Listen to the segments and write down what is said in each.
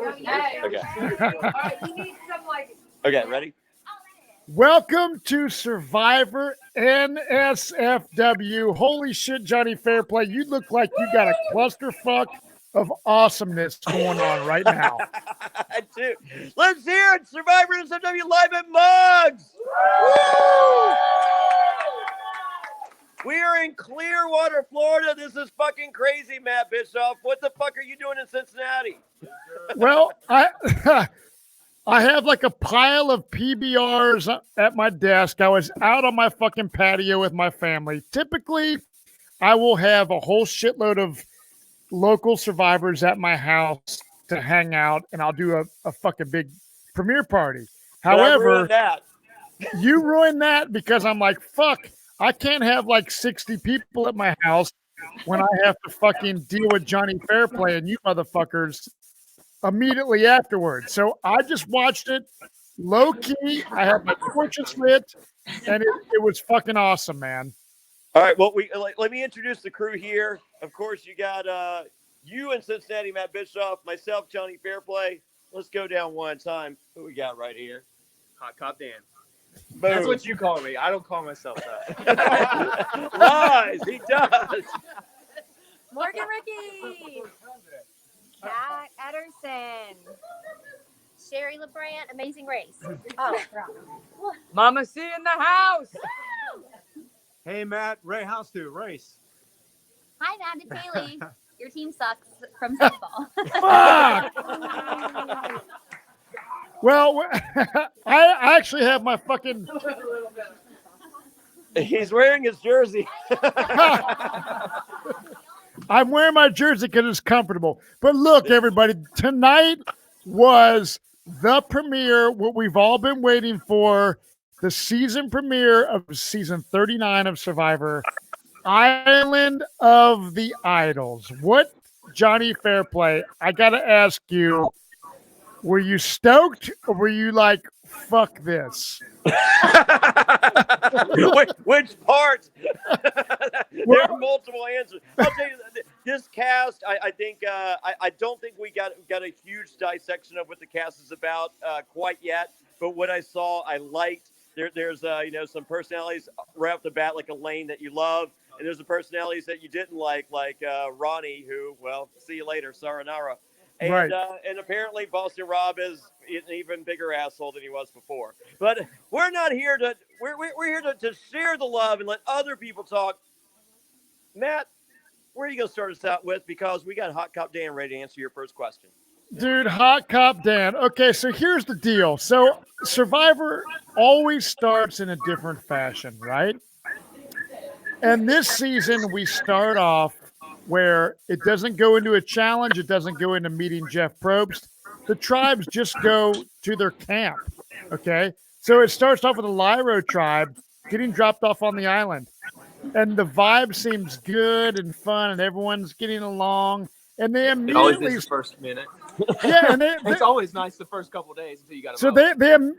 Okay. Okay, ready? Welcome to Survivor NSFW. Holy shit, Johnny Fairplay. You look like you got a clusterfuck of awesomeness going on right now. I do. Let's hear it. Survivor NSFW live at Mugs. We are in Clearwater, Florida. This is fucking crazy, Matt Bischoff. What the fuck are you doing in Cincinnati? Well, I have like a pile of PBRs at my desk. I was out on my fucking patio with my family. Typically, I will have a whole shitload of local survivors at my house to hang out, and I'll do a fucking big premiere party. However, you ruined that because I'm like, fuck, I can't have like 60 people at my house when I have to fucking deal with Johnny Fairplay and you motherfuckers immediately afterwards. So I just watched it low key. I had my torches lit, and it was fucking awesome, man. All right, well, let me introduce the crew here. Of course, you got you in Cincinnati, Matt Bischoff, myself, Johnny Fairplay. Let's go down one time. Who we got right here? Hot Cop Dan. Boom. That's what you call me. I don't call myself that. Lies, he does. Morgan Ricky. Kat Ederson. Sheri LeBrant, Amazing Race. Oh, wrong. Mama C in the house. Hey, Matt, Ray House to race. Hi, Matt. It's Hayley. Your team sucks from softball. Fuck! Well, I actually have my fucking... He's wearing his jersey. I'm wearing my jersey because it's comfortable. But look, everybody, tonight was the premiere, what we've all been waiting for, the season premiere of season 39 of Survivor, Island of the Idols. What, Johnny Fairplay, I got to ask you, were you stoked or were you like, fuck this? Which part? There are multiple answers. I'll tell you, this cast, I think, I don't think we got a huge dissection of what the cast is about quite yet. But what I saw, I liked. There's some personalities right off the bat, like Elaine that you love, and there's the personalities that you didn't like Ronnie, who, well, see you later, sayonara. And, right. And apparently Boston Rob is an even bigger asshole than he was before. But we're not here to we're here to share the love and let other people talk. Matt, where are you going to start us out with? Because we got Hot Cop Dan ready to answer your first question. Dude, Hot Cop Dan. Okay, so here's the deal. So Survivor always starts in a different fashion, right? And this season we start off where it doesn't go into a challenge. It doesn't go into meeting Jeff Probst. The tribes just go to their camp, okay? So it starts off with the Lyro tribe getting dropped off on the island. And the vibe seems good and fun, and everyone's getting along. And they immediately... Always is the first minute. Yeah, and it's always nice the first couple of days until you got to So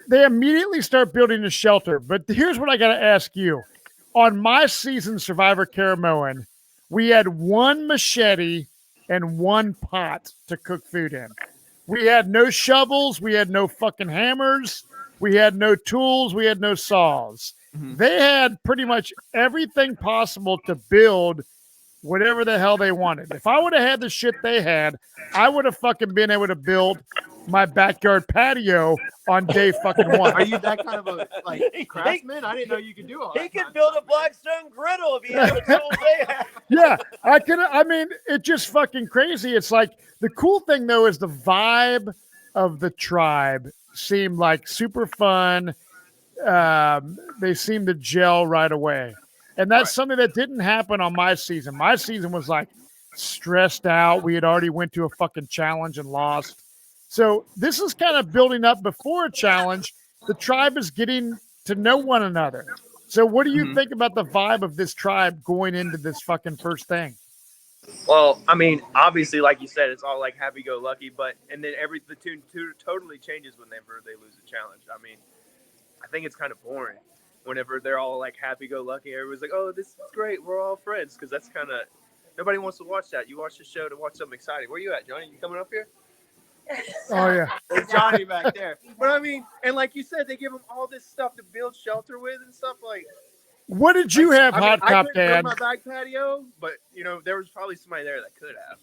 they immediately start building a shelter. But here's what I got to ask you. On my season, Survivor Caramoan, we had one machete and one pot to cook food in. We had no shovels. We had no fucking hammers. We had no tools. We had no saws. Mm-hmm. They had pretty much everything possible to build whatever the hell they wanted. If I would have had the shit they had, I would have fucking been able to build my backyard patio on day fucking one. Are you that kind of a craftsman? I didn't know you could do all that. He could build a Blackstone griddle if he had the tools they had. Yeah, I could. I mean, it's just fucking crazy. It's like the cool thing though is the vibe of the tribe seemed like super fun. They seemed to gel right away. And that's something that didn't happen on my season. My season was like stressed out. We had already went to a fucking challenge and lost. So this is kind of building up before a challenge. The tribe is getting to know one another. So what do you think about the vibe of this tribe going into this fucking first thing? Well, I mean, obviously, like you said, it's all like happy-go-lucky, and then the tune totally changes whenever they lose a challenge. I mean, I think it's kind of boring whenever they're all like happy-go-lucky. Everybody's like, oh, this is great. We're all friends. Because that's kind of, nobody wants to watch that. You watch the show to watch something exciting. Where you at, Johnny? You coming up here? Oh yeah. There's Jonny back there. But I mean, and like you said, they give them all this stuff to build shelter with and stuff like. What did you have, I mean, Hot I Cop couldn't Dad? build my back patio, but you know, there was probably somebody there that could have.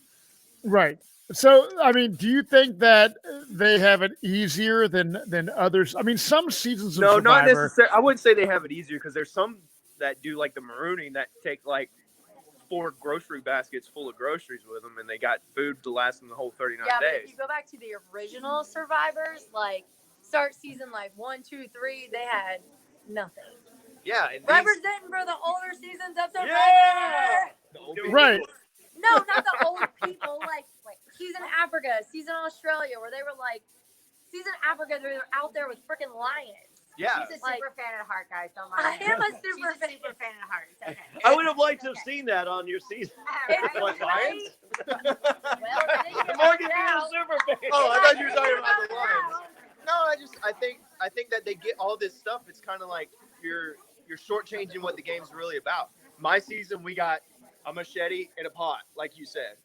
Right. So, I mean, do you think that they have it easier than others? I mean, some seasons of No, not Survivor. necessarily. I wouldn't say they have it easier because there's some that do like the marooning that take like 4 grocery baskets full of groceries with them, and they got food to last them the whole 39 Yeah, but days. if you go back to the original Survivors, like start season like 1, 2, 3, they had nothing. Yeah, and Representing for the older seasons of Survivor. yeah, Right. No, not the old people. Like season Africa, season Australia, where they were like season Africa. They were out there with freaking lions. Yeah, She's a Like- super fan at heart, guys. Don't I mind. am a She's super a fan. super fan at heart. It's okay. I would have liked to have seen that on your season. It's What, lions? Well, they didn't get Morgan left being a out. super fan. Oh, I thought you were They talking got about the left lions. out. No, I think that they get all this stuff. It's kind of like you're shortchanging what the game's really about. My season, we got a machete and a pot, like you said.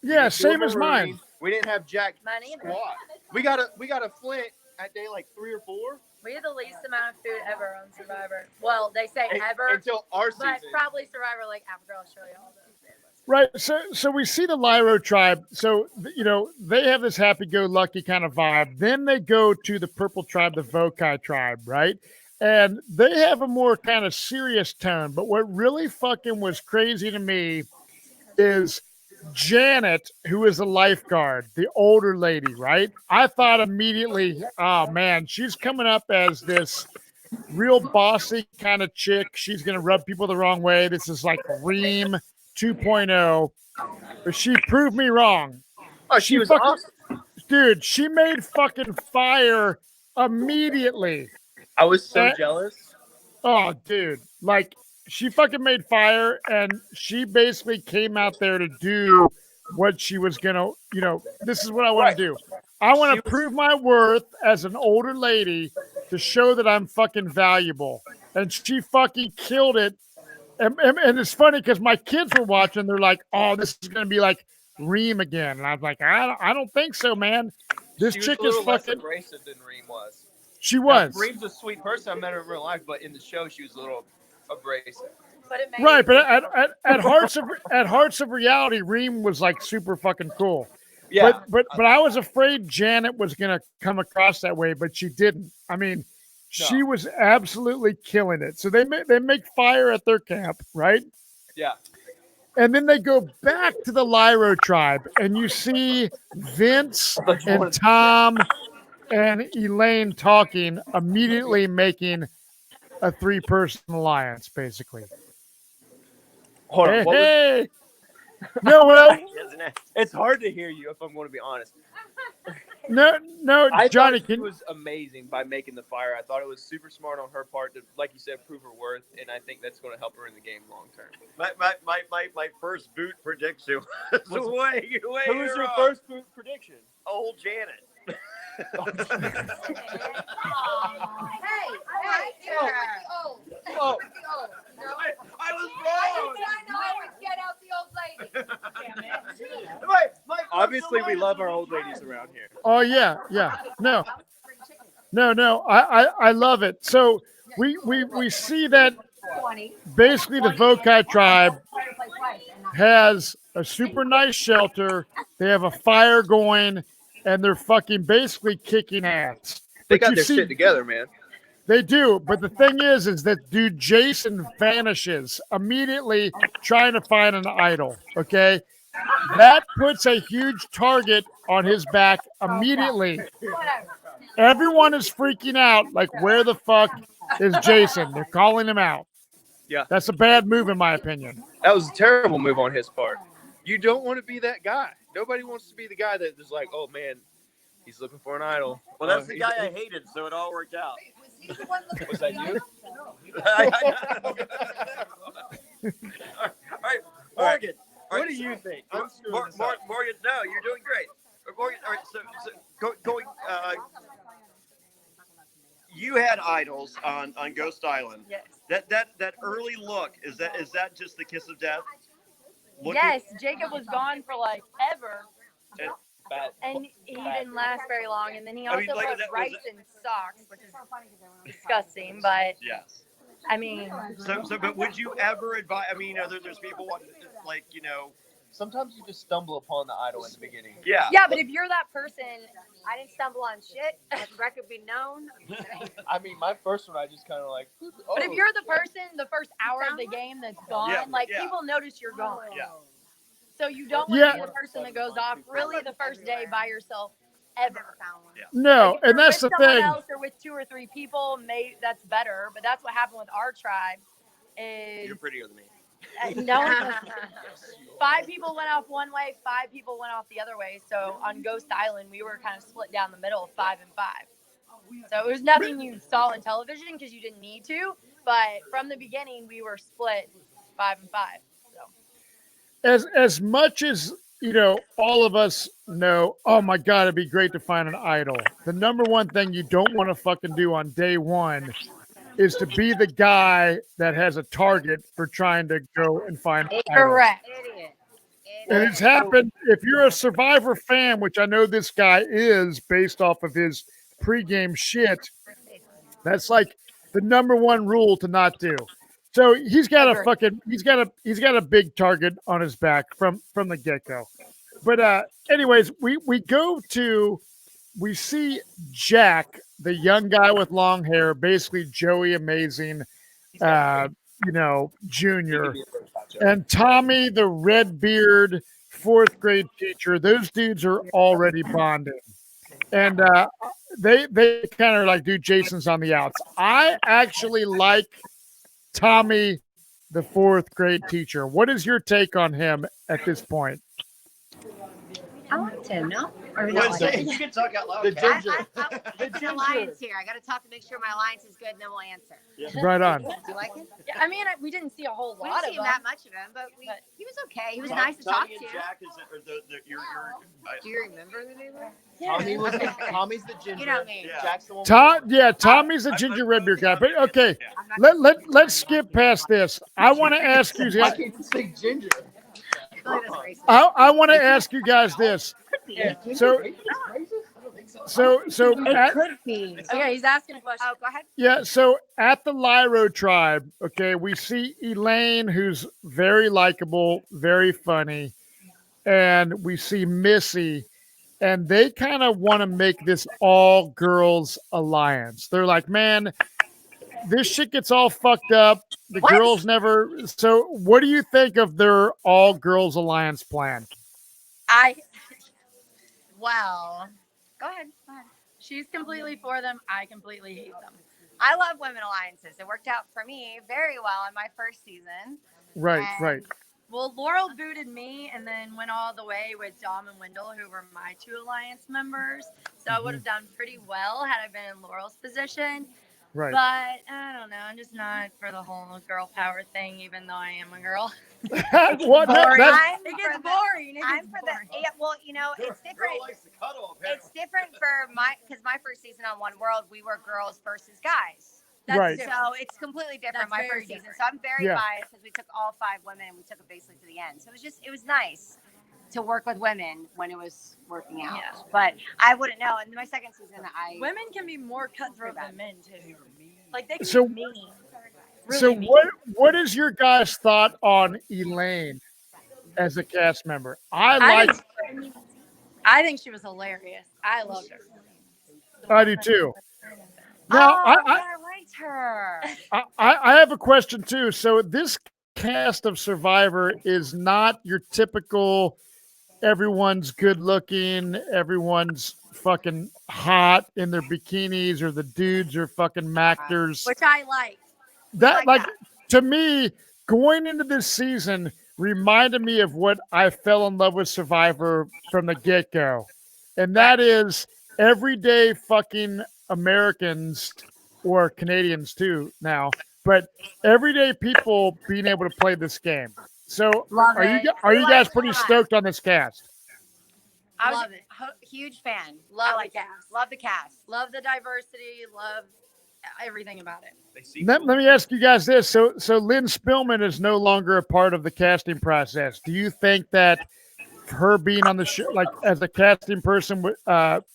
We Yeah, didn't do same a as marooning. mine. We didn't have jack Mine either. squat. We got a flint at day like 3 or 4. We had the least amount of food ever on Survivor. Well, they say ever, Until our but season. probably Survivor like Africa, Australia, all those. Right. So we see the Lyro tribe. So, you know, they have this happy-go-lucky kind of vibe. Then they go to the purple tribe, the Vokai tribe, right? And they have a more kind of serious tone. But what really fucking was crazy to me is Janet, who is a lifeguard, the older lady, right? I thought immediately, oh man, she's coming up as this real bossy kind of chick. She's going to rub people the wrong way. This is like Reem 2.0. But she proved me wrong. Oh, she was fucking- awesome. Dude, she made fucking fire immediately. I was so Eh. jealous. Oh, dude. Like, she fucking made fire, and she basically came out there to do what she was going to, you know, this is what I want to do. I want to prove my worth as an older lady to show that I'm fucking valuable. And she fucking killed it. And it's funny because my kids were watching. They're like, oh, this is going to be like Reem again. And I was like, I don't think so, man. This She was chick a is little less fucking. abrasive than Reem was. She was. Now, Reem's a sweet person. I met her in real life, but in the show, she was a little abrasive. But it made Right, but at Hearts of Reality, Reem was like super fucking cool. Yeah, But I was afraid Janet was gonna come across that way, but she didn't. I mean, she was absolutely killing it. So they make fire at their camp, right? yeah. And then they go back to the Lyro tribe, and you see Vince and Tom and Elaine talking, immediately making a 3-person alliance, basically. Hold on. Hey, What was, hey. No, well, Isn't it? it's hard to hear you if I'm going to be honest. no, I Johnny, thought she can was amazing by making the fire. I thought it was super smart on her part to, like you said, prove her worth, and I think that's going to help her in the game long term. My first boot prediction was way Who was your wrong. first prediction? Old Janet. Oh, I was wrong. obviously, we love our old ladies around here. Oh yeah. No. I love it. So we see that basically the Vokai tribe has a super nice shelter. They have a fire going, and they're fucking basically kicking ass. They But got you their see- shit together, man. They do, but the thing is that dude Jason vanishes immediately trying to find an idol. Okay, that puts a huge target on his back immediately. Everyone is freaking out, like, where the fuck is Jason? They're calling him out. Yeah. That's a bad move in my opinion. That was a terrible move on his part. You don't want to be that guy. Nobody wants to be the guy that is like, oh man, he's looking for an idol. Well, that's Oh, the he's- guy I hated, so it all worked out. Was that you? All right, Morgan. all What right, do you think? Mor- I'm screwing Mor- this Mor- up. Morgan, no, you're doing great. Morgan, all right, so going. You had idols on Ghost Island. Yes. That early look is that just the kiss of death? Looking- Yes, Jacob was gone for like ever. Fat. And he didn't last very long. And then he I also mean, like, put that was rice in socks, which is disgusting. But Yes. I mean, But would you ever advise? I mean, there's people like, Sometimes you just stumble upon the idol in the beginning. yeah. yeah. But if you're that person, I didn't stumble on shit. Let the record be known. I mean, my first one, I just kind of like. But if you're the person, the first hour of the game that's gone, Yeah, like yeah. people notice you're gone. Yeah. So you don't want to be the person that goes off really the first day by yourself ever. No, Like, if and you're that's with the someone thing. else or with 2 or 3 people, maybe that's better. But that's what happened with our tribe. Is You're prettier than me. no, 5 people went off one way, 5 people went off the other way. So on Ghost Island, we were kind of split down the middle, 5 and 5. So it was nothing you saw on television because you didn't need to. But from the beginning, we were split 5 and 5. So As much as all of us know, oh my God, it'd be great to find an idol. The number one thing you don't want to fucking do on day one is to be the guy that has a target for trying to go and find an idol. correct. Idiot. And it's happened. If you're a Survivor fan, which I know this guy is based off of his pregame shit, that's like the number one rule to not do. So he's got he's got a big target on his back from the get-go. But anyways, we see Jack, the young guy with long hair, basically Joey Amazing, Junior, and Tommy, the red beard 4th grade teacher. Those dudes are already bonding. And they kind of like, dude, Jason's on the outs. I actually like Tommy, the 4th grade teacher. What is your take on him at this point? I liked him, no? Or You no? can talk out loud. The Kat. ginger. It's an alliance here. I got to talk to make sure my alliance is good, and then we'll answer. Right on. Do you like him? Yeah, I mean, we didn't see a whole We lot didn't see of him them. that much of him, but he was okay. He was Tommy- nice to talk Tommy and to. Jack Do you remember the name? Tommy's the ginger. You know me. Yeah. Jack's the one. Tommy's a ginger red beard guy. But okay, I'm not let's skip past this. I want to ask you I guys. can't even say ginger. I feel like that's racist. I want to ask you guys this. So It could be. Okay, he's asking a question. Oh, go ahead. yeah, so at the Lyro tribe, okay, we see Elaine, who's very likable, very funny, and we see Missy, and they kind of want to make this all girls alliance. They're like, man, this shit gets all fucked up. The What? girls never. So, what do you think of their all girls alliance plan? Well, go ahead. She's completely for them. I completely hate them. I love women alliances. It worked out for me very well in my first season. Right, And right. Well, Laurel booted me and then went all the way with Dom and Wendell, who were my 2 alliance members. So I would have done pretty well had I been in Laurel's position. Right. But I don't know. I'm just not for the whole girl power thing, even though I am a girl. What? Boring. It gets boring. I'm for the. Yeah, well, it's different. Girl likes to cuddle, It's different for because my first season on One World, we were girls versus guys. That's Right. different. So it's completely different. That's My very first season, different. so I'm very Yeah. biased because we took all 5 women and we took it basically to the end. So it was nice to work with women when it was working out. Yeah. But I wouldn't know. In my second season, Women can be more cutthroat than men too. Like they can So- be mean. So Really mean. what is your guys' thought on Elaine as a cast member? I think she was hilarious. I loved her. I do too. Now I liked her. I have a question too. So this cast of Survivor is not your typical everyone's good looking, everyone's fucking hot in their bikinis, or the dudes are fucking actors. Which I like. Like to me, going into this season reminded me of what I fell in love with Survivor from the get-go. And that is everyday fucking Americans, or Canadians too now, but everyday people being able to play this game. So Love are it. you guys pretty stoked on this cast? I was Love it. huge fan. Love I like the cast. Love the cast. Love the diversity. Love everything about it. Let me ask you guys this. So Lynn Spillman is no longer a part of the casting process. Do you think that her being on the show, like as a casting person,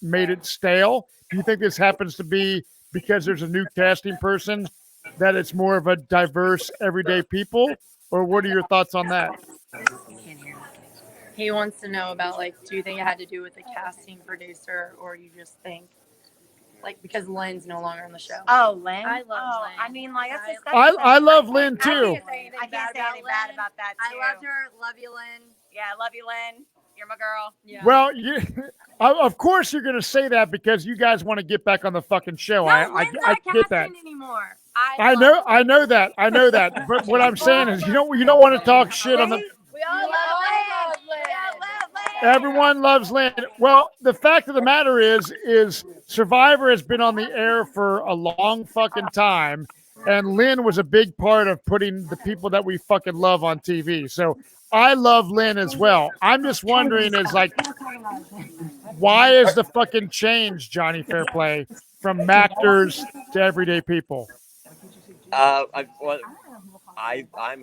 made it stale? Do you think this happens to be because there's a new casting person that it's more of a diverse everyday people, or what are your thoughts on that? He wants to know about, like, do you think it had to do with the casting producer, or you just think, like, because Lynn's no longer on the show? Oh, Lynn. I love Lynn. I mean, like that's I love Lynn too. I can't say anything bad about that too. I loved her. Love you, Lynn. Yeah, I love you, Lynn. You're my girl. Yeah. Well, of course you're going to say that because you guys want to get back on the fucking show. No, I Lynn's get not that. casting anymore. I know that. But what I'm saying is, you don't want to talk shit on the. We all love Lynn. Everyone loves Lynn. Well, the fact of the matter is Survivor has been on the air for a long fucking time, and Lynn was a big part of putting the people that we fucking love on TV. So I love Lynn as well. I'm just wondering is like, why is the fucking change, Johnny Fairplay, from actors to everyday people? I'm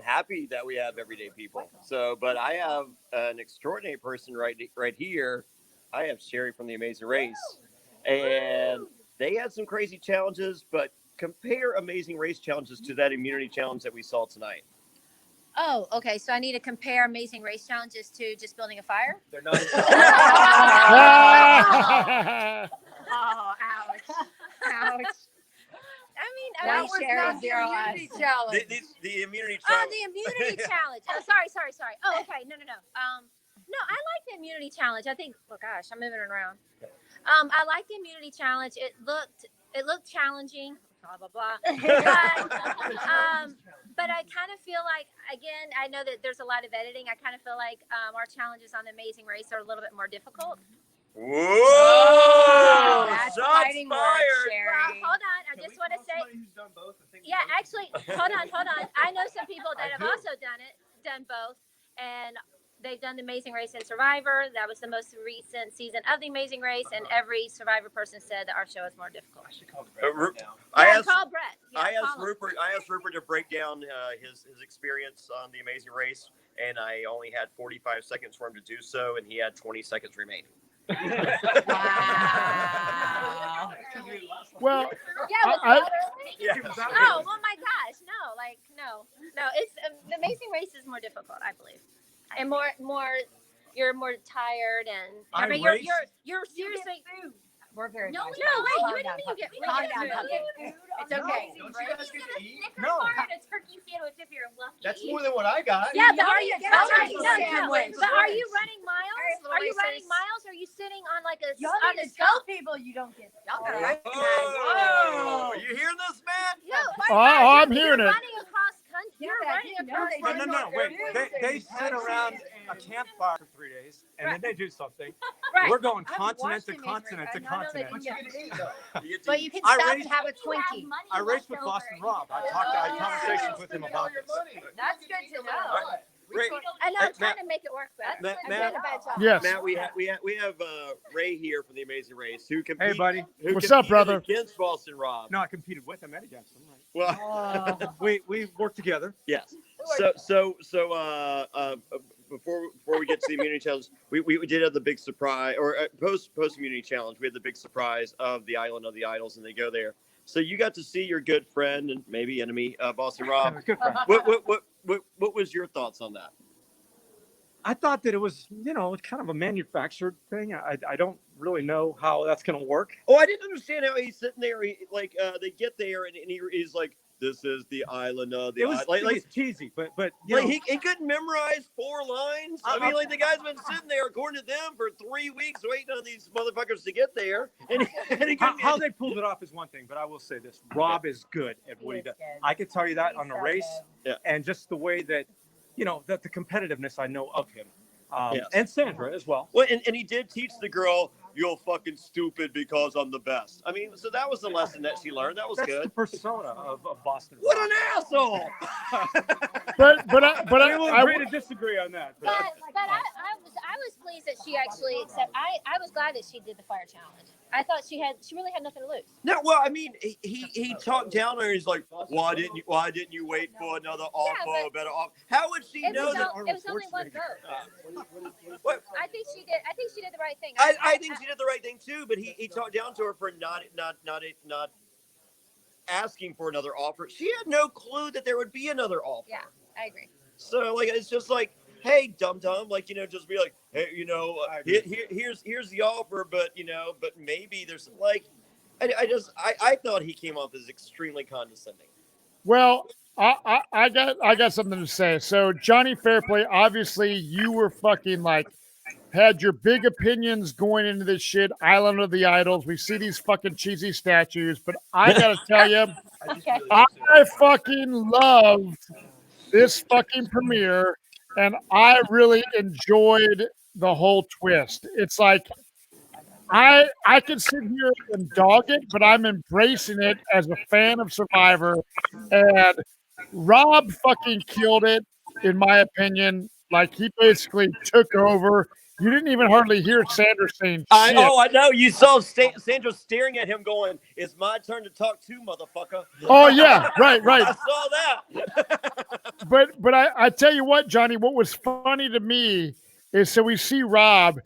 happy that we have everyday people. So, but I have an extraordinary person right here. I have Sheri from The Amazing Race, and they had some crazy challenges. But compare Amazing Race challenges to that immunity challenge that we saw tonight. Oh, okay. So I need to compare Amazing Race challenges to just building a fire? They're not. Oh, ouch. Ouch. I mean, That was not the immunity challenge. The immunity oh, challenge. the immunity challenge. Oh, sorry. Oh, okay. No. No, I like the immunity challenge. I think. Oh gosh, I'm moving around. I like the immunity challenge. It looked challenging. Blah blah blah. But I kind of feel like, again, I know that there's a lot of editing. I kind of feel like our challenges on the Amazing Race are a little bit more difficult. Whoa! That's Shots fighting words, fired. Sheri. Well, hold on. I just want to say. Yeah, actually, hold on. I know some people that have also done both, and they've done the Amazing Race and Survivor. That was the most recent season of the Amazing Race, and every Survivor person said that our show is more difficult. I asked Brett. Yeah, I asked call him. Rupert. I asked Rupert to break down his experience on The Amazing Race, and I only had 45 seconds for him to do so, and he had 20 seconds remaining. Wow. Well, Yeah, oh, well, my gosh, no. It's the Amazing Race is more difficult, I believe, and more. You're more tired, and I mean, you're seriously. We're very No, nice. wait. What do you mean you get Calm down, food? puppy. It's okay. Don't you guys get to eat? Snickers bar and a turkey sandwich if you're lucky. That's more than what I got. Yeah, but are you? That's But right. are you running miles? All right, Are you little running racers. miles? Or are you sitting on like a Y'all on need a to tell scope? people you don't get. Y'all Oh, gotta you hearing this, man? I'm hearing it. You're running across country. You're Yeah, running I didn't across know No, country. no, no. Wait. They sit around a campfire for 3 days, and then they do something. Right. We're going I've continent to watched the Amazing continent to Race. I know that continent. you get But you can I stop raced- and have a You have Twinkie. money I raced with left Boston over. Rob. I had conversations with him about this. That's good to know. Ray, I know, I'm Hey, trying Matt. to make it work better. Matt, I'm Matt. doing a bad job. Yes. Matt, we have Ray here from The Amazing Race who competed. Hey, buddy. Who What's up, competed brother? Against Boston Rob. No, I competed with him and against him. Right? Well, We worked together. yes. So before we get to the immunity challenge, we did have the big surprise, or post immunity challenge. We had the big surprise of the Island of the Idols, and they go there. So you got to see your good friend and maybe enemy, Boston Rob. Good friend. What was your thoughts on that? I thought that it was, kind of a manufactured thing. I don't really know how that's going to work. Oh, I didn't understand how he's sitting there. They get there and he's like, "This is the island of the." It was, Like, it was cheesy, but he couldn't memorize 4 lines. I mean, like the guy's been sitting there, according to them, for 3 weeks waiting on these motherfuckers to get there, and he couldn't. how they pulled it off is one thing, but I will say this: Rob is good at what he does. I can tell you that on the race, and just the way that, that the competitiveness I know of him, Yes. and Sandra as well. Well, and he did teach the girl, you're fucking stupid because I'm the best. I mean, so that was the lesson that she learned. That was That's good. the persona of Boston. What an asshole! but We will agree to disagree on that. But I was pleased that she actually I was glad that she did the fire challenge. I thought she really had nothing to lose. No, well, I mean, he talked down to her. He's like, why didn't you wait for another offer, a better offer? How would she know that? It was only one vote. What? I think she did the right thing. I think she did the right thing too, but he talked down to her for not asking for another offer. She had no clue that there would be another offer. Yeah, I agree. So like, it's just like, hey, dum like, just be like, hey, here's the offer, but but maybe there's like, I thought he came off as extremely condescending. Well, I got something to say. So Johnny Fairplay, obviously you were fucking like had your big opinions going into this shit, Island of the Idols. We see these fucking cheesy statues, but I gotta tell you, I fucking loved this fucking premiere, and I really enjoyed the whole twist. It's like I can sit here and dog it, but I'm embracing it as a fan of Survivor. And Rob fucking killed it, in my opinion. Like, he basically took over. You didn't even hardly hear Sandra saying shit. I know. You saw Sandra staring at him going, it's my turn to talk too, motherfucker. Oh, yeah. Right. I saw that. But I tell you what, Johnny, what was funny to me is, so we see Rob,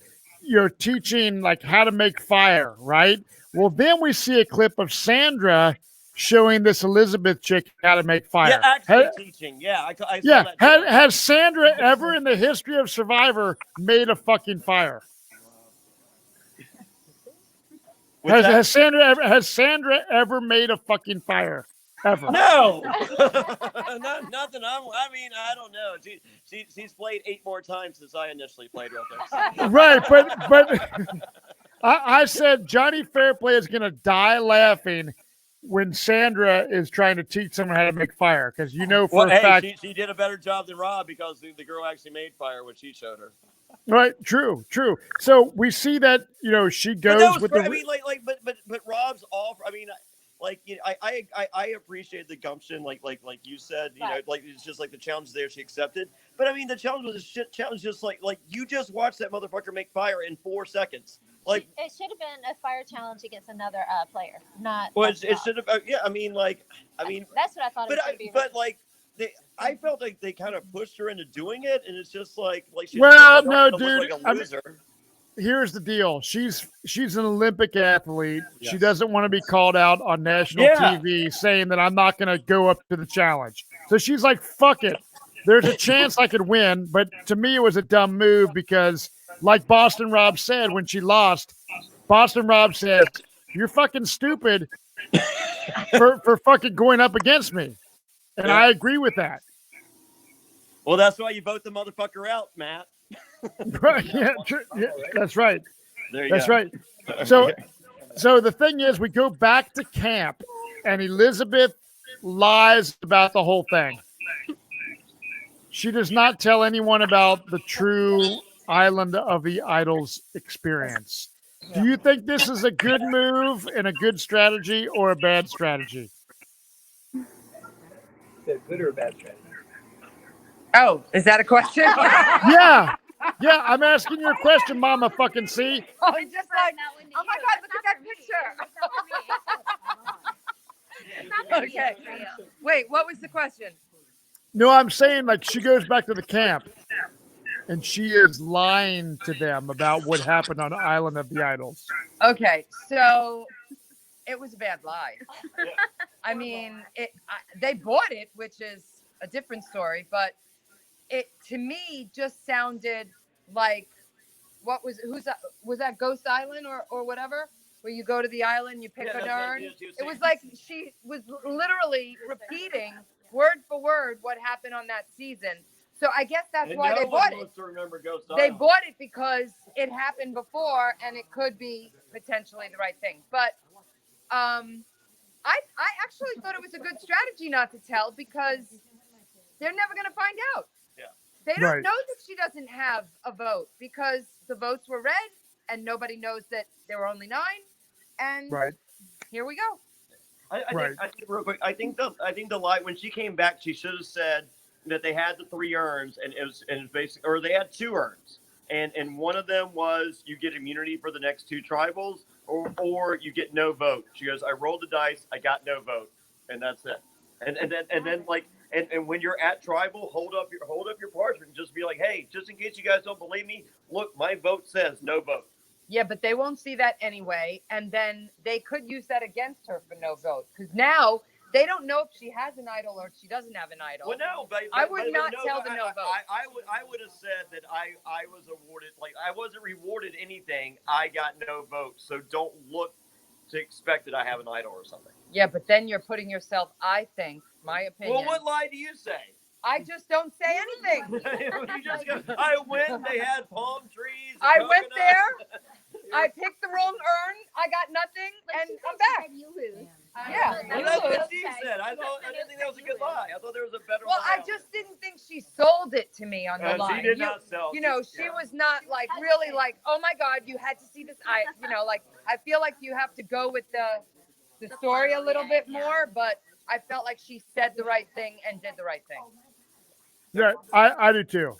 teaching like how to make fire, right? Well, then we see a clip of Sandra showing this Elizabeth chick how to make fire. Yeah, actually teaching. Yeah, I saw that. Has Sandra ever in the history of Survivor made a fucking fire? Has Sandra ever made a fucking fire? Ever? No, nothing. I don't know. She's played 8 more times since I initially played with her. Right, but I said Johnny Fairplay is gonna die laughing when Sandra is trying to teach someone how to make fire, because for a fact she did a better job than Rob, because the girl actually made fire when she showed her. Right, true. So we see that she goes with but Rob's off. I mean. Like, I appreciate the gumption, like you said, like it's just like the challenge there she accepted. But I mean, the challenge was a shit challenge, just like you just watched that motherfucker make fire in 4 seconds. Like, it should have been a fire challenge against another player, not. Well, it should have. Yeah, I mean, that's what I thought. I felt like they kind of pushed her into doing it, and it's just like she no, dude, like a loser. Here's the deal. She's an Olympic athlete. Yes. She doesn't want to be called out on national TV saying that I'm not going to go up to the challenge. So she's like, fuck it. There's a chance I could win. But to me, it was a dumb move because, like Boston Rob said when she lost, Boston Rob said, you're fucking stupid for fucking going up against me. And I agree with that. Well, that's why you vote the motherfucker out, Matt. Right, that's right. That's right. So the thing is, we go back to camp, and Elizabeth lies about the whole thing. She does not tell anyone about the true Island of the Idols experience. Do you think this is a good move and a good strategy, or a bad strategy? Is it good or a bad strategy? Oh, is that a question? Yeah, I'm asking you a question, Mama fucking C. Oh, just like, oh my God, look at that picture. Okay. Wait, what was the question? No, I'm saying, like, she goes back to the camp and she is lying to them about what happened on Island of the Idols. Okay, so it was a bad lie. I mean, they bought it, which is a different story, but it to me just sounded like was that Ghost Island or whatever, where you go to the island, you pick a urn. It was like she was literally repeating word for word what happened on that season. So I guess that's why they bought it. They bought it because it happened before and it could be potentially the right thing. But I actually thought it was a good strategy not to tell, because they're never going to find out. They don't know that she doesn't have a vote because the votes were read and nobody knows that there were only 9. And Right. here we go. I think real quick. I think the lie when she came back, she should have said that they had the 3 urns, and it was basically, or they had 2 urns, and one of them was you get immunity for the next 2 tribals, or you get no vote. She goes, I rolled the dice, I got no vote, and that's it. And then like and when you're at tribal, hold up your parchment and just be like, hey, just in case you guys don't believe me, look, my vote says no vote. Yeah, but they won't see that anyway. And then they could use that against her for no vote. Because now they don't know if she has an idol or if she doesn't have an idol. Well, no, but I would not no, tell the no vote. I would have said that I was awarded, like, I wasn't rewarded anything. I got no vote. So don't look to expect that I have an idol or something. Yeah, but then you're putting yourself, I think, my opinion. Well, what lie do you say? I just don't say anything. You just go, I went, they had palm trees. I went coconuts. there. I picked the wrong urn. I got nothing, and I'm back. You lose. Yeah. Well, that's what she said. I didn't think that was a good lie. I thought there was a better Well, lie. I just didn't think she sold it to me on the line. She did not sell. You know, she was not like really like, oh my God, you had to see this. Like I feel like you have to go with the story a little bit more, but I felt like she said the right thing and did the right thing. Yeah, I do too.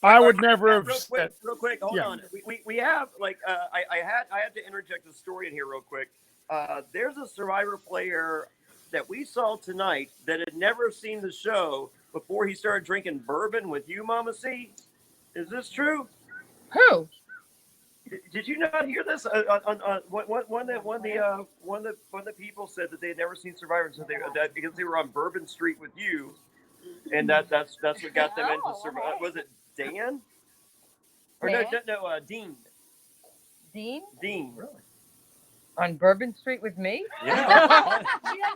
I would never have said. Real quick, hold on. We have like I had to interject the story in here real quick. There's a Survivor player that we saw tonight that had never seen the show before he started drinking bourbon with you, Mama C. Is this true? Who? Did you not hear this? One of the people said that they had never seen Survivor, so because they were on Bourbon Street with you, and that's what got them into Survivor. Was it Dan? Or no, Dean. Dean? Dean. Really? On Bourbon Street with me? Yeah.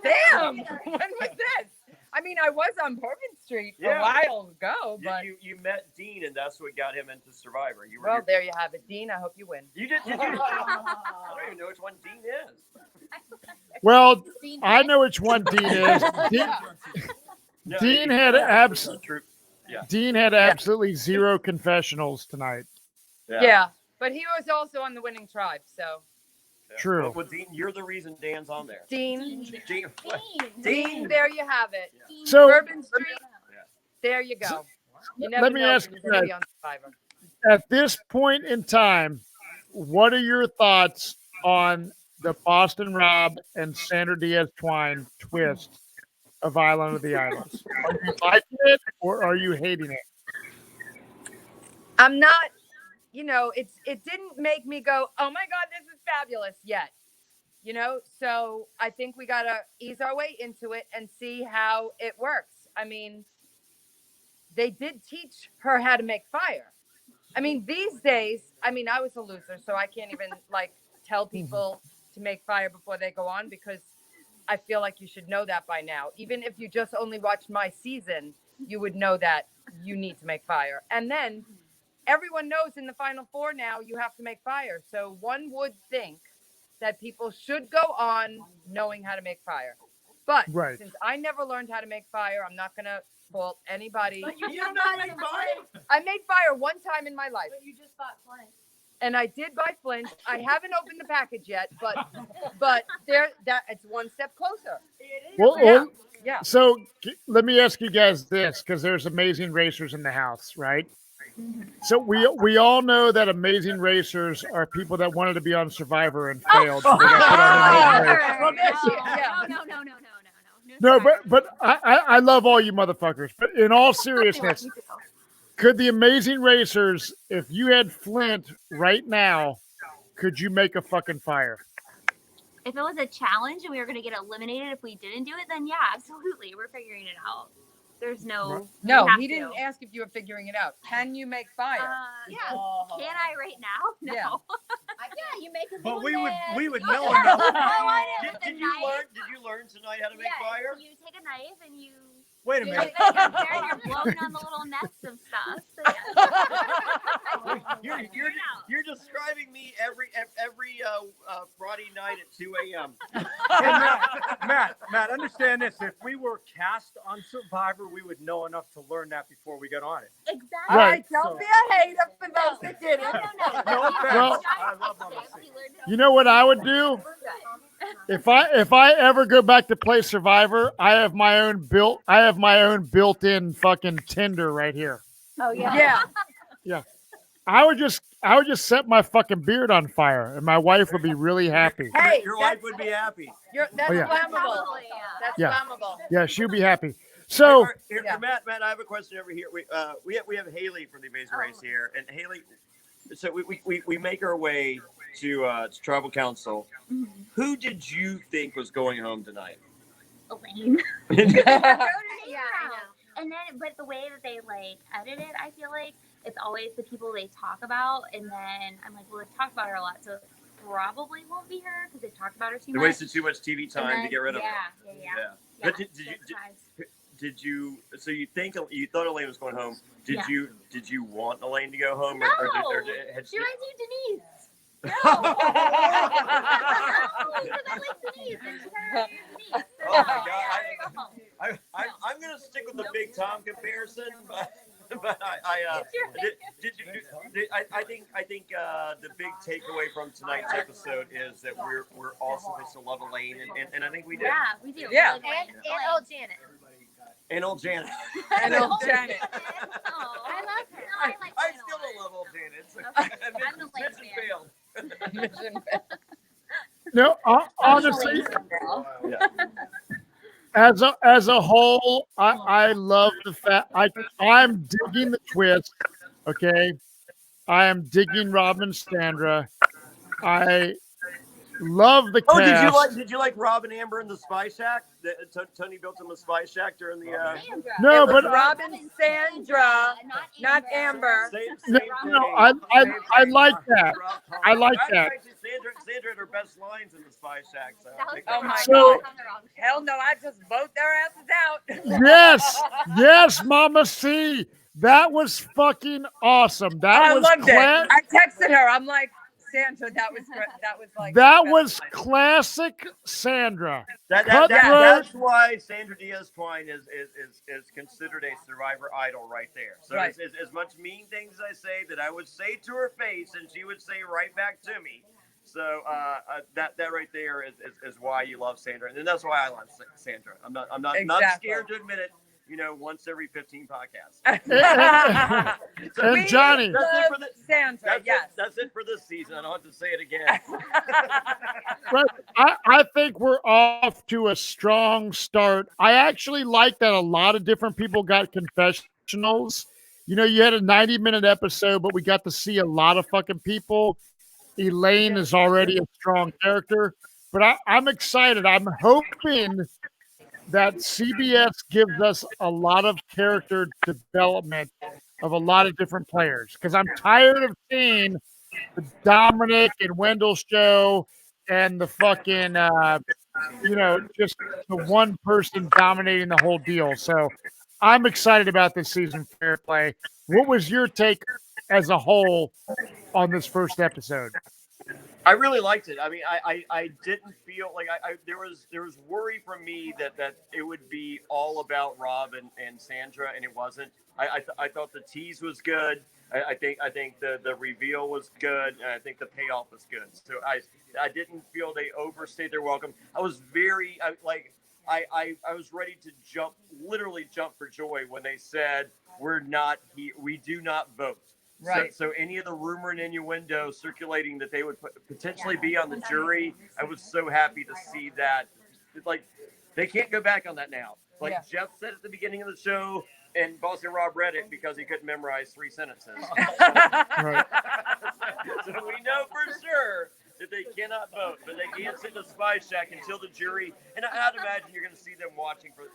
Damn! When was this? I mean, I was on Bourbon Street a while ago, but you met Dean, and that's what got him into Survivor. Well, there you have it, Dean. I hope you win. You did. I don't even know which one Dean is. Well, I know which one Dean is. Dean had absolutely 0 confessionals tonight. Yeah, but he was also on the winning tribe, so. True. Well, Dean, you're the reason Dan's on there. Dean, there you have it. Yeah. So Bourbon Street, there you go. You never let me know ask who's you gonna be guys, on Survivor. at this point in time, what are your thoughts on the Boston Rob and Sandra Diaz Twine twist of Island of the Idols? Are you liking it or are you hating it? I'm not, it didn't make me go, oh my God, this is fabulous yet. So I think we got to ease our way into it and see how it works. I mean, they did teach her how to make fire. I mean, these days, I was a loser, so I can't even tell people to make fire before they go on because I feel like you should know that by now. Even if you just only watched my season, you would know that you need to make fire. And then everyone knows in the final 4 now you have to make fire. So one would think that people should go on knowing how to make fire. But since I never learned how to make fire, I'm not going to fault anybody. But you don't know how to make fire? I made fire one time in my life. But you just bought Flint. And I did buy Flint. I haven't opened the package yet, but it's one step closer. Well, yeah. So let me ask you guys this, because there's amazing racers in the house, right? So we all know that amazing racers are people that wanted to be on Survivor and failed. So they got put on Amazing Race. No, but I love all you motherfuckers. But in all seriousness, could the Amazing Racers, if you had Flint right now, could you make a fucking fire? If it was a challenge and we were going to get eliminated if we didn't do it, then yeah, absolutely. We're figuring it out. There's no. No, he didn't ask if you were figuring it out. Can you make fire? Yeah. Can I right now? No. Yeah. Yeah, you make a But balloon we would man. know. Did you learn tonight how to make fire? You take a knife and you. Wait a minute. You're blowing on the little nets of stuff. So You're describing me every Friday night at 2 a.m. Hey, Matt, understand this. If we were cast on Survivor, we would know enough to learn that before we get on it. Exactly. All right, Right. don't be a hater for those that did it. No offense. Well, I love Mama C. you know what I would do? If I ever go back to play Survivor, I have my own built-in fucking Tinder right here. Oh yeah. Yeah. I would just set my fucking beard on fire, and my wife would be really happy. Hey, Your wife would be happy. That's Oh, yeah. flammable. Probably, yeah. That's Yeah. flammable. Yeah, she'd be happy. So Here, Yeah. Matt, I have a question over here. We have Haley from the Amazing Race here, and Haley. So we make our way to Tribal Council. Mhm. Who did you think was going home tonight? Elaine. Yeah, I know. And then, but the way that they like edit it, I feel like it's always the people they talk about, and then I'm like, well, they've talked about her a lot, so it probably won't be her because they've talked about her too They much. wasted too much TV time to get rid of her. Yeah. But did you? So you thought Elaine was going home? Did you want Elaine to go home? No. Or had She reminds me of Denise. No. Oh Because I like Denise. And she kind of reminds me of Denise. So Oh no, my I God. gotta go home. I'm gonna stick with the Big Tom comparison, but I think the big takeaway from tonight's episode is that we're all supposed to love Elaine, and I think we do. Yeah, we do. Yeah. Like, And old Janet. And old Janet. And old Janet. Oh, I love her. No, I like I Janet still a lot. don't love old Janet. So Okay. I'm the Elaine mission fan. failed. Mission no, I'm honestly, the Elaine girl. Yeah. as a whole, I love the fact I'm digging the twist. Okay, I am digging Rob and Sandra. I love the Oh, cast. did you like Rob and Amber in the Spy Shack? Tony built them a Spy Shack during the. Sandra. No, It was but Robin, Sandra, not Amber. No, I like that. I like that. Sandra had her best lines in the Spy Shack. So That was Oh my So- God. Hell no, I just vote their asses out. Yes, Mama C. That was fucking awesome. That I was loved it. I texted her. I'm like, Sandra, that was great. That was like that was classic Sandra. Cutthroat. that's why Sandra Diaz-Twine is considered a Survivor idol right there. So Right. as much mean things as I say that I would say to her face, and she would say right back to me. So that right there is why you love Sandra, and that's why I love Sandra. I'm not Exactly. scared to admit it. Once every 15 podcasts. And Johnny. That's it for Sandra, yes. That's it for this season. I don't have to say it again. Right. I think we're off to a strong start. I actually like that a lot of different people got confessionals. You had a 90-minute episode, but we got to see a lot of fucking people. Elaine is already a strong character, but I'm excited. I'm hoping that CBS gives us a lot of character development of a lot of different players, because I'm tired of seeing the Dominic and Wendell show and the fucking, just the one person dominating the whole deal. So I'm excited about this season, Fair Play. What was your take as a whole on this first episode? I really liked it. I mean, I didn't feel like there was worry from me that it would be all about Rob and Sandra, and it wasn't. I thought the tease was good. I think the reveal was good, and I think the payoff was good. So I didn't feel they overstayed their welcome. I was I was ready to literally jump for joy when they said we do not vote. Right. So any of the rumor and innuendo circulating that they would potentially be on the jury, I was so happy to see that. Like, they can't go back on that now. Like Jeff said at the beginning of the show, and Boston Rob read it because he couldn't memorize 3 sentences. Right. So we know for sure that they cannot vote, but they can't sit in a Spy Shack until the jury. And I'd imagine you're going to see them watching for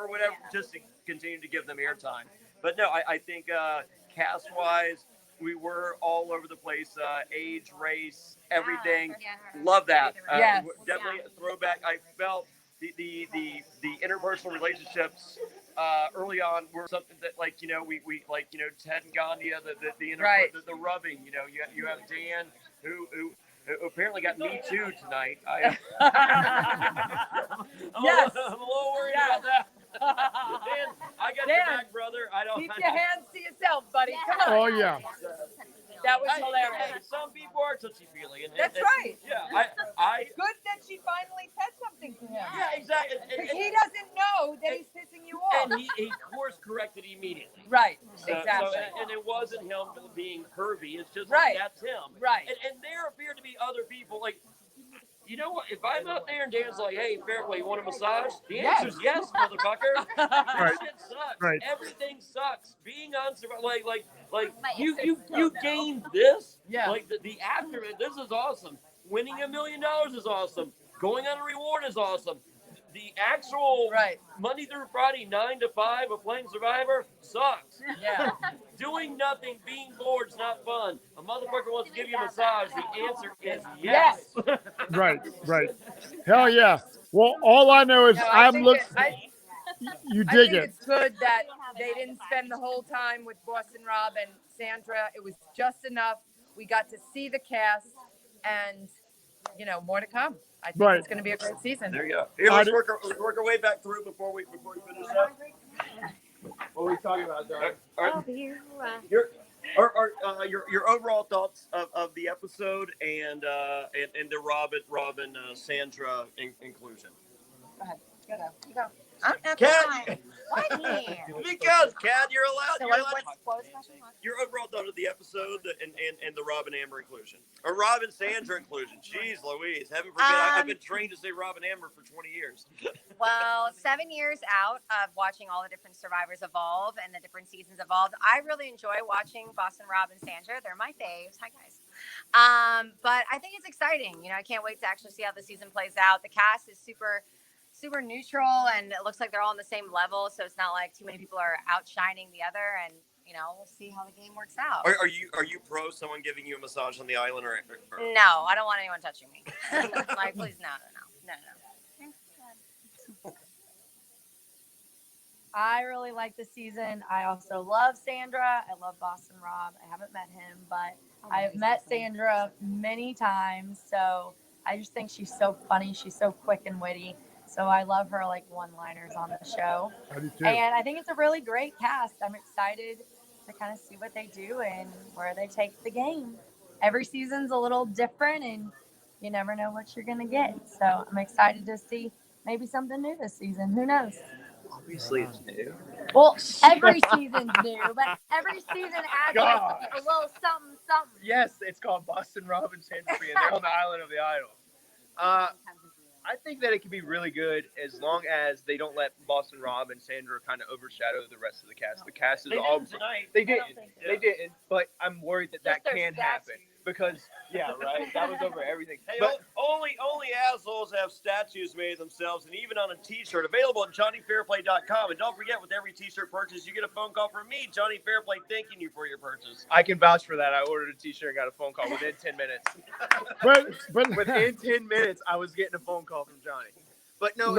whatever, just to continue to give them airtime. But no, I think cast-wise, we were all over the place. Age, race, everything. Love that. Yes. Definitely a throwback. I felt the interpersonal relationships early on were something that like we like Ted and Gandia Right. the rubbing. You have Dan who apparently got me too tonight. Yes. I'm a little worried about that. Dan, I got your Dan, back, brother. I don't. Keep your hands to yourself, buddy. Come on. Oh yeah. That was Hey, hilarious. some people are touchy-feely. That's right. Yeah, I Good that she finally said something to him. yeah, exactly. Because he doesn't know that he's pissing you off. And he course corrected immediately. Right. So, Exactly. and it wasn't him being pervy. It's just Right. that's him. Right. And there appear to be other people like. You know what? If I'm out there and Dan's like, "Hey, Fairplay, you want a massage?" The answer's yes, motherfucker. Right. Shit sucks. Right. Everything sucks. Being on like you gained this. Yeah. Like the aftermath. This is awesome. Winning $1 million is awesome. Going on a reward is awesome. The actual Right. Monday through Friday 9 to 5 of playing Survivor sucks. Yeah. Doing nothing, being bored is not fun. A motherfucker wants to give you a massage. The answer is yes. Right. Hell yeah. Well, all I know is No, I I'm think looking. You I dig think it. it's good that they didn't spend the whole time with Boston Rob and Sandra. It was just enough. We got to see the cast, and more to come. I think Right. it's going to be a great season. There you go. Here, let's work our way back through before we finish up. What are we talking about, Doug? Your overall thoughts of the episode and the Robin Sandra inclusion. Go ahead. You go. Kat, What here? because Kat, you're allowed. So You're what allowed. was the question? Your overall thought of the episode and the Robin Amber inclusion, or Robin Sandra inclusion. Jeez Louise, heaven forbid. I've been trained to say Robin Amber for 20 years. Well, 7 years out of watching all the different survivors evolve and the different seasons evolved, I really enjoy watching Boston Rob and Sandra. They're my faves. Hi, guys. But I think it's exciting. I can't wait to actually see how the season plays out. The cast is super neutral, and it looks like they're all on the same level, so it's not like too many people are outshining the other, and we'll see how the game works out. Are you pro someone giving you a massage on the island or? No, I don't want anyone touching me. Like, please, no. I really like the season. I also love Sandra. I love Boston Rob. I haven't met him, but I have met Sandra many times. So I just think she's so funny. She's so quick and witty. So I love her one-liners on the show. I do too. And I think it's a really great cast. I'm excited to kind of see what they do and where they take the game. Every season's a little different, and you never know what you're going to get. So I'm excited to see maybe something new this season. Who knows? Obviously, it's new. Well, every season's new, but every season adds God. a little something. Yes, it's called Boston Rob and Cincy, and they're on the island of the idol. I think that it can be really good as long as they don't let Boston Rob and Sandra kind of overshadow the rest of the cast. The cast is all tonight. They didn't. Yeah. They didn't. But I'm worried that Just their can happen because right. That was over everything. Hey, But only assholes have statues made of themselves, and even on a T-shirt available at JohnnyFairplay.com. And don't forget, with every T-shirt purchase, you get a phone call from me, Johnny Fairplay, thanking you for your purchase. I can vouch for that. I ordered a T-shirt and got a phone call within 10 minutes. But Within 10 minutes, I was getting a phone call from Johnny. But no,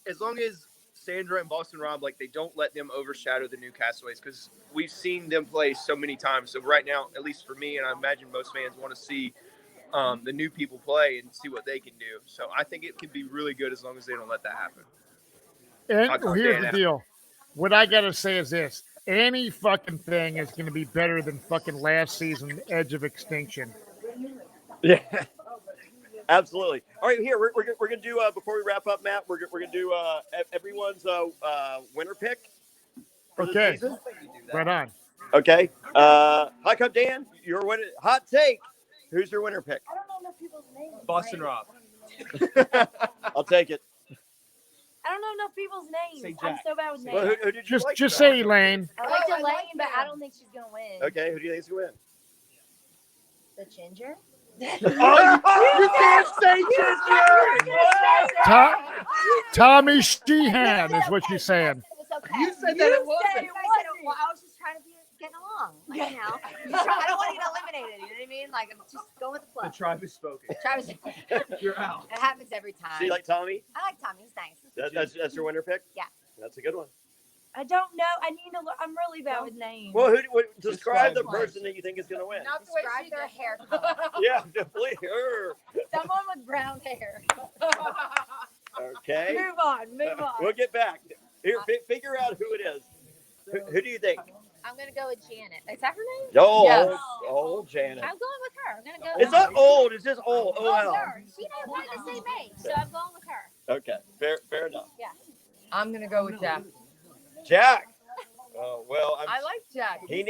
as long as Sandra and Boston Rob, they don't let them overshadow the new castaways, because we've seen them play so many times. So right now, at least for me, and I imagine most fans want to see the new people play and see what they can do. So I think it could be really good as long as they don't let that happen. And here's the deal. What I gotta say is this: any fucking thing is gonna be better than fucking last season, Edge of Extinction. Yeah, absolutely. All right, here we're gonna do before we wrap up, Matt. We're gonna do everyone's winner pick for the season. Right on. Okay. Hot Cup Dan, your winner. Hot take. Who's your winner pick? I don't know people's names. Boston Rob. I'll take it. I don't know enough people's names. Say I'm Jack. so bad with names. Well, who did you like? Just say Elaine. I like Elaine, but I don't think she's gonna win. Okay, who do you think's gonna win? The ginger. You can't say Tommy Sheehan is what she's saying. You said that it wasn't. Well, I was just trying to be getting along. I don't want to get eliminated. You know what I mean? I'm just go with the flow. The tribe is spoken. Travis, it You're out. happens every time. So you like Tommy? I like Tommy. He's nice. That's your winner pick? Yeah. That's a good one. I don't know. I need to look. I'm really bad with names. Well, describe the person that you think is going to win. Not the way Describe she their did. hair color. Yeah, please. Someone with brown hair. Okay. Move on. Move on. We'll get back. Here, figure out who it is. Who do you think? I'm gonna go with Janet. Is that her name? Oh, Yes. old Janet. I'm going with her. I'm gonna go. It's not old. It's just old. Oh, OL. no. She and I are probably the same age, so I'm going with her. Okay. Fair enough. I'm gonna go with Jack. Jack. Oh well. I like Jack. He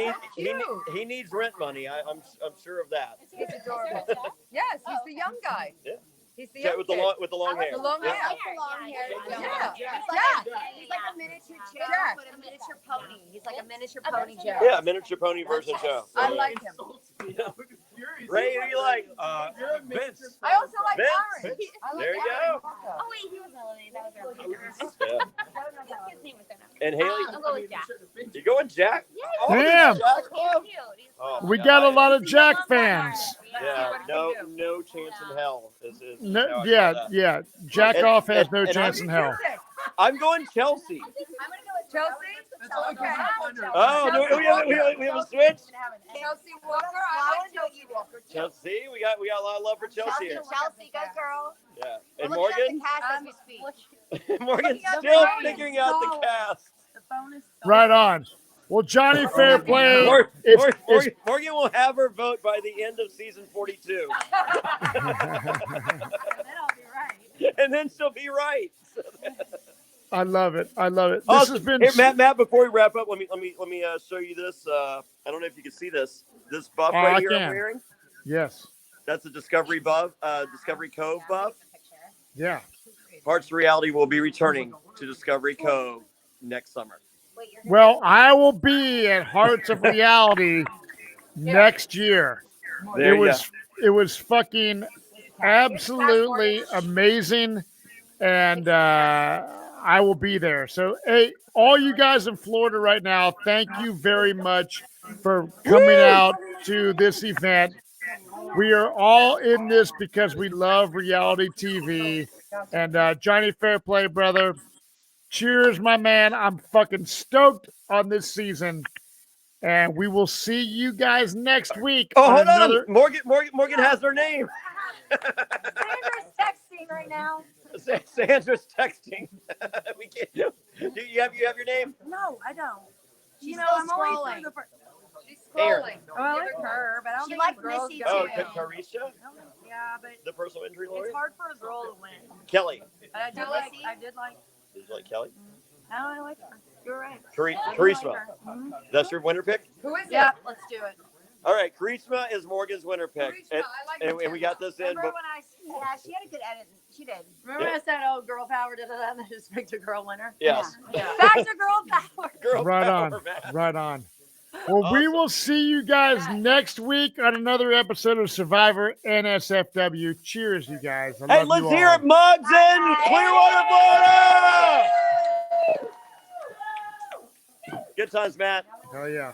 needs rent money. I'm sure of that. He's adorable. Yes, he's the young guy. Yeah. He's the Jack young with kid. the long hair. The long Yeah. hair. Long hair. Yeah. He's like a miniature Joe, Jack. but a miniature pony. He's like a miniature pony Joe. Yeah, miniature pony version show. I like him. Ray, who do you like? Vince. I also like Vince. Orange. I like There you Orange go. also. Oh wait, he was elevated. That was earlier. Yeah. His name was there now. And Haley, I'll go with Jack. you going Jack? Yeah, Oh, Damn. Jack he's Club? cute. Oh, We God. got a lot of Jack fans. Yeah, no chance in hell. No, how I yeah, call that. yeah. Jack And- off has and- no and chance in hell. I'm going Chelsea. I'm gonna go with Chelsea. Okay. Oh, no, we have a switch. Chelsea Walker. I like Chelsea Walker. too. Chelsea, we got a lot of love for Chelsea here. Chelsea, go girl. Yeah, We're and looking at Morgan. the cast as we speak. Morgan's the still bonus. figuring out the cast. The bonus. Right on. Well, Johnny Fairplay, Morgan will have her vote by the end of season 42, Then I'll be right. and then she'll be right. I love it. I love it. This Oh, has been here, Matt. Before we wrap up, let me show you this. I don't know if you can see this. This buff I right here can. I'm wearing. yes, That's a Discovery buff, Discovery Cove buff. yeah. Parts of Reality will be returning to Discovery Cove next summer. Well, I will be at Hearts of Reality next year. There you It was fucking absolutely amazing, and I will be there. So, hey, all you guys in Florida right now, thank you very much for coming out to this event. We are all in this because we love reality TV. And Johnny Fairplay, brother, cheers, my man. I'm fucking stoked on this season. And we will see you guys next week. Oh, hold another... on. Morgan has her name. Sandra's texting right now. Sandra's texting. We can't. Do you have your name? No, I don't. She's I'm still only scrolling. through the first. She's Aaron. scrolling. Oh, I like her, but I don't She think liked the girls Missy, go. Oh, too. Carisha, Yeah, but the personal injury lawyer. it's hard for a girl to win. Kelly. But I did like. Did you like Kelly? I like her. You're right. Charisma. That's your winner pick? Who is Yeah, it? let's do it. All right, Charisma is Morgan's winner pick. Charisma, I like And we got this in. Remember when she had a good edit. She did. Remember when I said, "Oh, girl power," and then just picked a girl winner. Yes. Yeah. Back to girl power. Girl Right power, on. man. Right on. Well, we will see you guys next week on another episode of Survivor NSFW. Cheers, you guys. I Hey, love let's you hear all. it, Muggs in Clearwater, Florida. Good times, Matt. Hell yeah.